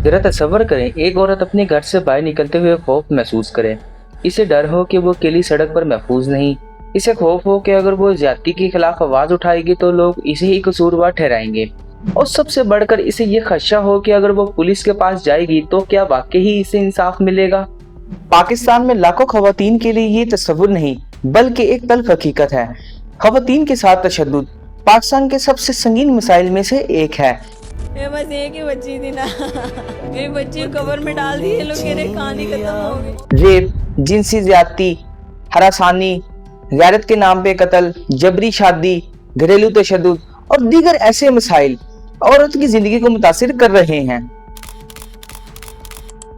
जरा तसव्वुर करें, एक औरत अपने घर से बाहर निकलते हुए खौफ महसूस करे। इसे डर हो कि वो अकेली सड़क पर महफूज नहीं। इसे खौफ हो कि अगर वो ज्यादती के खिलाफ आवाज उठाएगी तो लोग इसे ही कसूरवार ठहराएंगे। और सबसे बढ़कर इसे ये खदशा हो कि अगर वो पुलिस के पास जाएगी तो क्या वाकई ही इसे इंसाफ मिलेगा। पाकिस्तान में लाखों खवातीन के लिए ये तसव्वुर नहीं बल्कि एक तल्ख हकीकत है। खवातीन के साथ तशद्दुद पाकिस्तान के सबसे संगीन मसाइल में से एक है। बस एक ही बच्ची थी ना, एक बच्ची कब्र में डाल दी, ये लोग कह रहे कहानी खत्म हो गई। रेप, जिनसी ज्यादती, हरासानी, गैरत के नाम पे कत्ल, जबरी शादी, घरेलू तशद्दुद और दीगर ऐसे मसाइल औरत की जिंदगी को मुतासिर कर रहे हैं।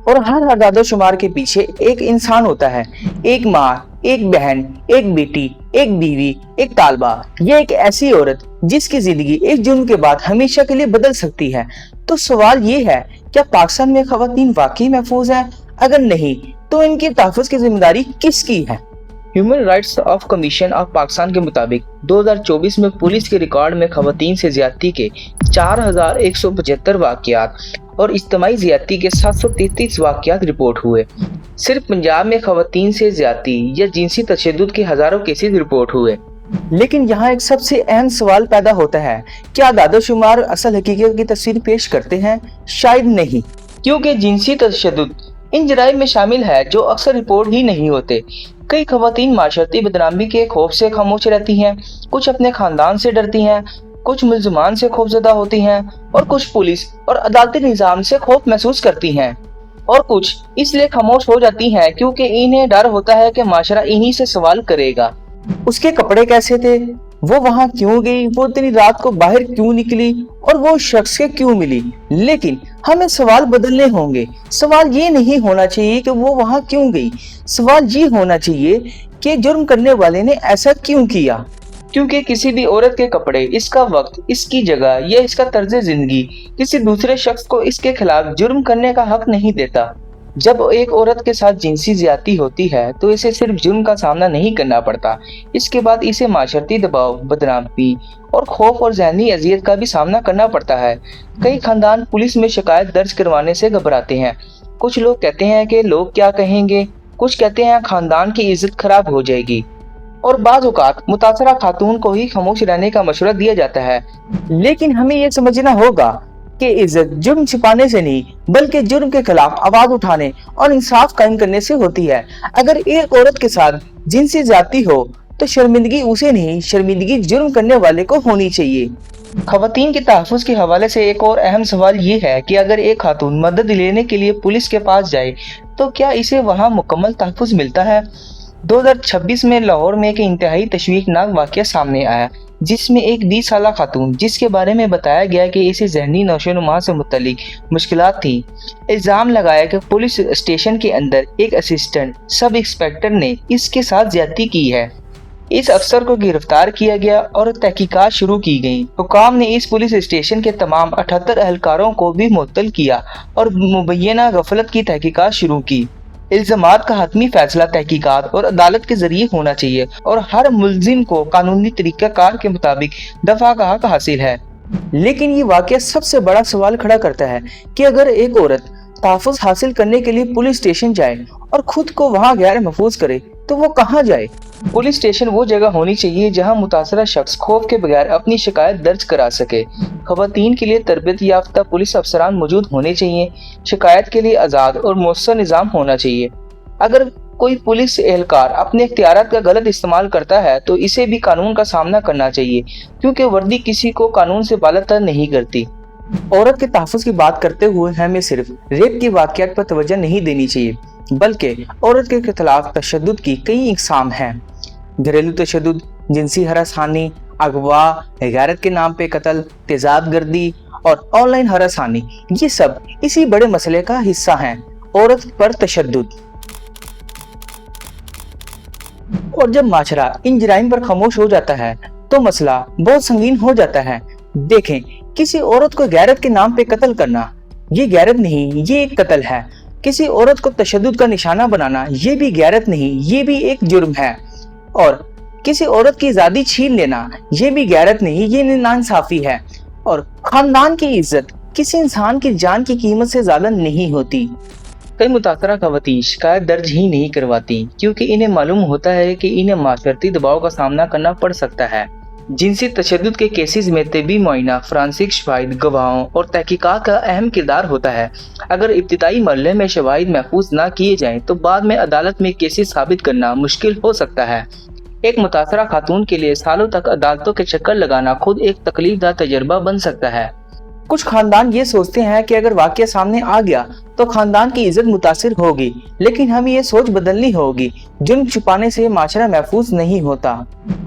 और हर आदादो शुमार के पीछे एक इंसान होता है, एक माँ, एक बहन, एक बेटी, एक बीवी, एक तालबा। ये एक ऐसी औरत जिसकी जिंदगी एक जुर्म के बाद हमेशा के लिए बदल सकती है। तो सवाल ये है, क्या पाकिस्तान में खवातीन वाकई महफूज हैं? अगर नहीं तो इनके तहफ़्फ़ुज़ की जिम्मेदारी किसकी है? Human rights of commission of Pakistan के मुताबिक 2024 में पुलिस के रिकॉर्ड में खवातीन से ज्यादती के 4175 वाक़यात और इज्तिमाई ज्यादती के 733 वाक़यात रिपोर्ट हुए। सिर्फ पंजाब में खवातीन से ज्यादती या जिनसी तशद्दुद के हजारों केसेस रिपोर्ट हुए। लेकिन यहाँ एक सबसे अहम सवाल पैदा होता है, क्या आदादोशुमार असल हकीकत की तस्वीर पेश करते हैं? शायद नहीं, क्योंकि जिनसी तशद्दुद इन जराइम में शामिल है जो अक्सर रिपोर्ट ही नहीं होते। कई खवातीन माशरती बदनामी के खौफ से खामोश रहती हैं, कुछ अपने खानदान से डरती हैं, कुछ मुल्ज़मान से खौफजदा होती हैं और कुछ पुलिस और अदालती निज़ाम से खौफ महसूस करती हैं और कुछ इसलिए खामोश हो जाती हैं क्योंकि इन्हें डर होता है कि माशरा इन्हीं से सवाल करेगा। उसके कपड़े कैसे थे, वो वहाँ क्यों गई, वो इतनी रात को बाहर क्यों निकली और वो शख्स के क्यों मिली। लेकिन हमें सवाल बदलने होंगे। सवाल ये नहीं होना चाहिए कि वो वहाँ क्यों गई, सवाल ये होना चाहिए कि जुर्म करने वाले ने ऐसा क्यों किया। क्योंकि किसी भी औरत के कपड़े, इसका वक्त, इसकी जगह या इसका तर्ज जिंदगी किसी दूसरे शख्स को इसके खिलाफ जुर्म करने का हक नहीं देता। जब एक औरत के साथ जिनसी ज्यादती होती है तो इसे सिर्फ जुर्म का सामना नहीं करना पड़ता, इसके बाद इसे माशरती दबाव, बदनामी और खौफ और ज़हनी अजियत का भी सामना करना पड़ता है। कई खानदान पुलिस में शिकायत दर्ज करवाने से घबराते हैं। कुछ लोग कहते हैं कि लोग क्या कहेंगे, कुछ कहते हैं खानदान की इज्जत खराब हो जाएगी और बाज़ औक़ात मुतासरा खातून को ही खामोश रहने का मशवरा दिया जाता है। लेकिन हमें ये समझना होगा कि इज्जत जुर्म छिपाने से नहीं बल्कि जुर्म के खिलाफ आवाज उठाने और इंसाफ कायम करने से होती है। अगर एक औरत के साथ जिनसी ज्यादती हो तो शर्मिंदगी उसे नहीं, शर्मिंदगी जुर्म करने वाले को होनी चाहिए। खवातीन के तहफ़्फ़ुज़ के हवाले से एक और अहम सवाल ये है कि अगर एक खातून मदद लेने के लिए पुलिस के पास जाए तो क्या इसे वहाँ मुकम्मल तहफ़्फ़ुज़ मिलता है? 2026 में लाहौर में एक इंतहाई तशवीशनाक वाक़या सामने आया जिसमें एक 20 साला खातून, जिसके बारे में बताया गया कि इसे ज़हनी नौशोनुमा से मुतल्लिक मुश्किलात थी, इल्ज़ाम लगाया कि पुलिस स्टेशन के अंदर एक असिस्टेंट सब इंस्पेक्टर ने इसके साथ ज्यादती की है। इस अफसर को गिरफ्तार किया गया और तहकीकात शुरू की गई। हुकाम ने इस पुलिस स्टेशन के तमाम 78 एहलकारों को भी मुअत्तल किया और मुबैना गफलत की तहकीकात शुरू की। इल्ज़ामात का हतमी फैसला तहकीकात और अदालत के जरिए होना चाहिए और हर मुल्जिम को कानूनी तरीक़ाकार के मुताबिक दफा का हक हासिल है। लेकिन ये वाक़या सबसे बड़ा सवाल खड़ा करता है कि अगर एक औरत तहफ़्फ़ुज़ हासिल करने के लिए पुलिस स्टेशन जाए और खुद को वहाँ गैर महफूज करे तो वो कहाँ जाए? पुलिस स्टेशन वो जगह होनी चाहिए जहाँ मुतासरा शख्स खौफ के बगैर अपनी शिकायत दर्ज करा सके। खवातीन के लिए तरबियत याफ्ता पुलिस अफसरान मौजूद होने चाहिए। शिकायत के लिए आज़ाद और मौसर निज़ाम होना चाहिए। अगर कोई पुलिस एहलकार अपने इख्तियारात का गलत इस्तेमाल करता है तो इसे भी कानून का सामना करना चाहिए, क्योंकि वर्दी किसी को कानून से बालातर नहीं करती। औरत के तहफ़्फ़ुज़ की बात करते हुए हमें सिर्फ रेप की वाक़यात पर तवज्जो नहीं देनी चाहिए बल्कि औरत के खिलाफ तशद्दुद की कई इक़साम हैं। घरेलू तशद्दुद, जिनसी हरासानी, अगवा, गैरत के नाम पे कत्ल, तेज़ाब गर्दी और ऑनलाइन हरासानी, ये सब इसी बड़े मसले का हिस्सा हैं, औरत पर तशद्दुद। और जब माशरा इन जराइम पर खामोश हो जाता है तो मसला बहुत संगीन हो जाता है। देखें, किसी औरत को गैरत के नाम पे कत्ल करना, ये गैरत नहीं, ये एक कत्ल है। किसी औरत को तशद्दुद का निशाना बनाना, ये भी गैरत नहीं, ये भी एक जुर्म है। और किसी औरत की आज़ादी छीन लेना, ये भी गैरत नहीं, ये नाइंसाफी है। और खानदान की इज्जत किसी इंसान की जान की कीमत से ज्यादा नहीं होती। कई मुतासरा खवातीन शिकायत दर्ज ही नहीं करवाती क्योंकि इन्हें मालूम होता है कि इन्हें माशरती दबाव का सामना करना पड़ सकता है। जिनसी तशद्दुद के केसेस में तिब्बी मुआयना, फॉरेंसिक शवाहिद, गवाहों और तहकीकात का अहम किरदार होता है। अगर इब्तिदाई मरहले में शवाहिद महफूज ना किए जाएं तो बाद में अदालत में केसेस साबित करना मुश्किल हो सकता है। एक मुतासरा खातून के लिए सालों तक अदालतों के चक्कर लगाना खुद एक तकलीफदा तजर्बा बन सकता है। कुछ खानदान ये सोचते हैं कि अगर वाकया सामने आ गया तो खानदान की इज्जत मुतासिर होगी, लेकिन हमें ये सोच बदलनी होगी। जुर्म छुपाने से माशरा महफूज नहीं होता।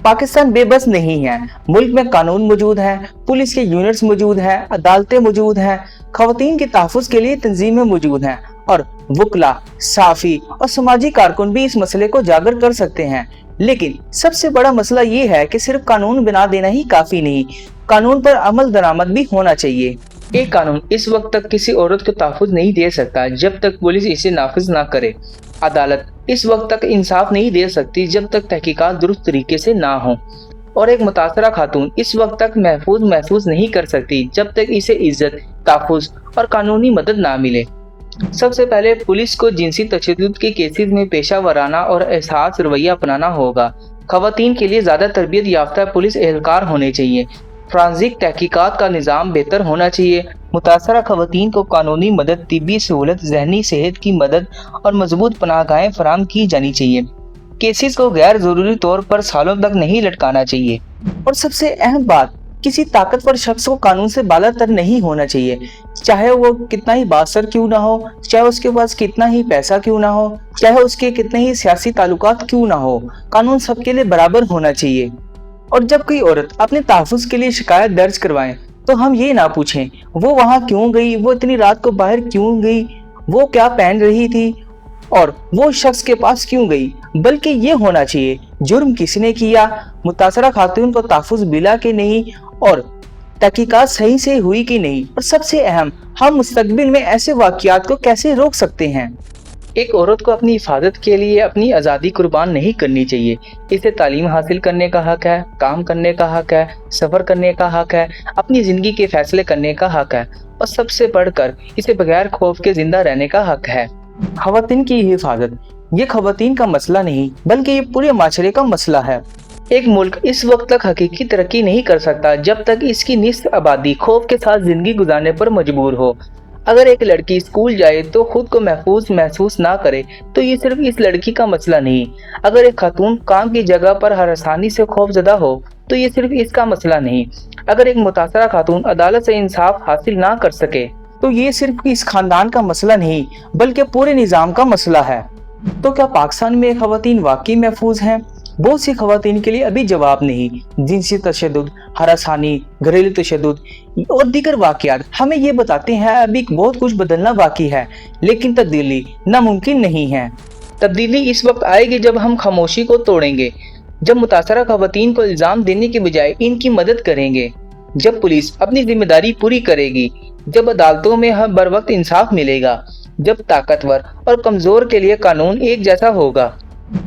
पाकिस्तान बेबस नहीं है। मुल्क में कानून मौजूद है, पुलिस के यूनिट्स मौजूद है, अदालतें मौजूद हैं, खवातीन के तहफ़्फ़ुज़ के लिए तंजीमें मौजूद हैं और वकला, साफ़ी और समाजी कारकुन भी इस मसले को उजागर कर सकते हैं। लेकिन सबसे बड़ा मसला ये है कि सिर्फ कानून बना देना ही काफी नहीं, कानून पर अमल दरामद भी होना चाहिए। एक कानून इस वक्त तक किसी औरत को तहफ़्फ़ुज़ नहीं दे सकता जब तक पुलिस इसे नाफिज ना करे। अदालत इस वक्त तक इंसाफ नहीं दे सकती जब तक तहकीकात दुरुस्त तरीके से ना हो। और एक मुतासरा खातून इस वक्त तक महफूज नहीं कर सकती जब तक इसे इज्जत, तहफ़्फ़ुज़ और कानूनी मदद ना मिले। सबसे पहले पुलिस को जिनसी तशद्दुद के केसेस में पेशा वराना और एहसास रवैया अपनाना होगा। खवातीन के लिए ज़्यादा तरबियत याफ्ता पुलिस एहलकार होने चाहिए। फॉरेंसिक तहकीकात का निज़ाम बेहतर होना चाहिए। मुतासरा खवातीन को कानूनी मदद, तिब्बी सहूलत, ज़हनी सेहत की मदद और मजबूत पनाहगाहें फराहम की जानी चाहिए। केसेस को गैर ज़रूरी तौर पर सालों तक नहीं लटकाना चाहिए। और सबसे अहम बात, किसी ताकतवर शख्स को कानून से बालातर नहीं होना चाहिए, चाहे वो कितना ही बासर क्यों ना हो, चाहे उसके पास कितना ही पैसा क्यों ना हो, चाहे उसके कितने ही सियासी ताल्लुकात क्यों ना हो। कानून सबके लिए बराबर होना चाहिए। और जब कोई औरत अपने तहफ़्फ़ुज़ के लिए शिकायत दर्ज करवाए तो हम ये ना पूछें वो वहाँ क्यों गई, वो इतनी रात को बाहर क्यों गई, वो क्या पहन रही थी और वो शख्स के पास क्यों गई, बल्कि ये होना चाहिए जुर्म किसने किया, मुतासरा खातून को तहफ़्फ़ुज़ मिला कि नहीं और तहकीकात सही से हुई कि नहीं, और सबसे अहम, हम मुस्तकबिल में ऐसे वाक़यात को कैसे रोक सकते हैं। एक औरत को अपनी हिफाजत के लिए अपनी आज़ादी कुर्बान नहीं करनी चाहिए। इसे तालीम हासिल करने का हक है, काम करने का हक है, सफ़र करने का हक है, अपनी ज़िंदगी के फैसले करने का हक है और सबसे बढ़कर इसे बगैर खौफ के जिंदा रहने का हक है। खवातीन की हिफाजत ये खवातीन का मसला नहीं बल्कि ये पूरे माशरे का मसला है। एक मुल्क इस वक्त तक हकीकी तरक्की नहीं कर सकता जब तक इसकी निस्फ आबादी खौफ के साथ जिंदगी गुजारने पर मजबूर हो। अगर एक लड़की स्कूल जाए तो खुद को महफूज महसूस ना करे तो ये सिर्फ इस लड़की का मसला नहीं। अगर एक खातून काम की जगह पर हर आसानी से खौफजदा हो तो ये सिर्फ इसका मसला नहीं। अगर एक मुतासरा खातून अदालत से इंसाफ हासिल ना कर सके तो ये सिर्फ इस खानदान का मसला नहीं बल्कि पूरे निज़ाम का मसला है। तो क्या पाकिस्तान में खवातीन वाकई महफूज हैं? बहुत सी खवातीन के लिए अभी जवाब नहीं। जिनसी तशद्दुद, हरासानी, घरेलू तशद्दुद और दीगर वाक़यात हमें ये बताते हैं अभी बहुत कुछ बदलना बाकी है, लेकिन तब्दीली नामुमकिन नहीं है। तब्दीली इस वक्त आएगी जब हम खामोशी को तोड़ेंगे, जब मुतासरा खवातीन को इल्ज़ाम देने के बजाय इनकी मदद करेंगे, जब पुलिस अपनी जिम्मेदारी पूरी करेगी, जब अदालतों में हर बर वक्त इंसाफ मिलेगा, जब ताकतवर और कमज़ोर के लिए कानून एक जैसा होगा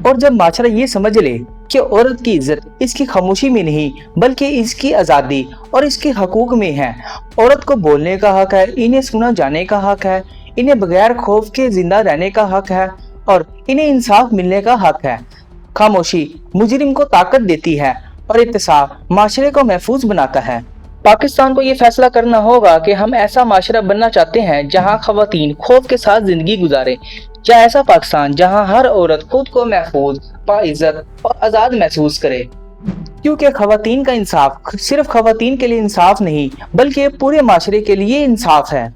और जब माशरा ये समझ ले कि औरत की इज्जत इसकी खामोशी में नहीं बल्कि इसकी आज़ादी और इसके हकूक में है। औरत को बोलने का हक है, इन्हें सुना जाने का हक है, इन्हें बगैर खौफ के जिंदा रहने का हक है और इन्हें इंसाफ मिलने का हक है। खामोशी मुजरिम को ताकत देती है और इत्तेसाब माशरे को महफूज बनाता है। पाकिस्तान को ये फैसला करना होगा कि हम ऐसा माशरा बनना चाहते हैं जहां खवातीन खौफ के साथ जिंदगी गुजारे, या ऐसा पाकिस्तान जहां हर औरत खुद को महफूज, बाइज्जत और आज़ाद महसूस करे। क्योंकि खवातीन का इंसाफ सिर्फ खवातीन के लिए इंसाफ नहीं बल्कि पूरे माशरे के लिए इंसाफ है।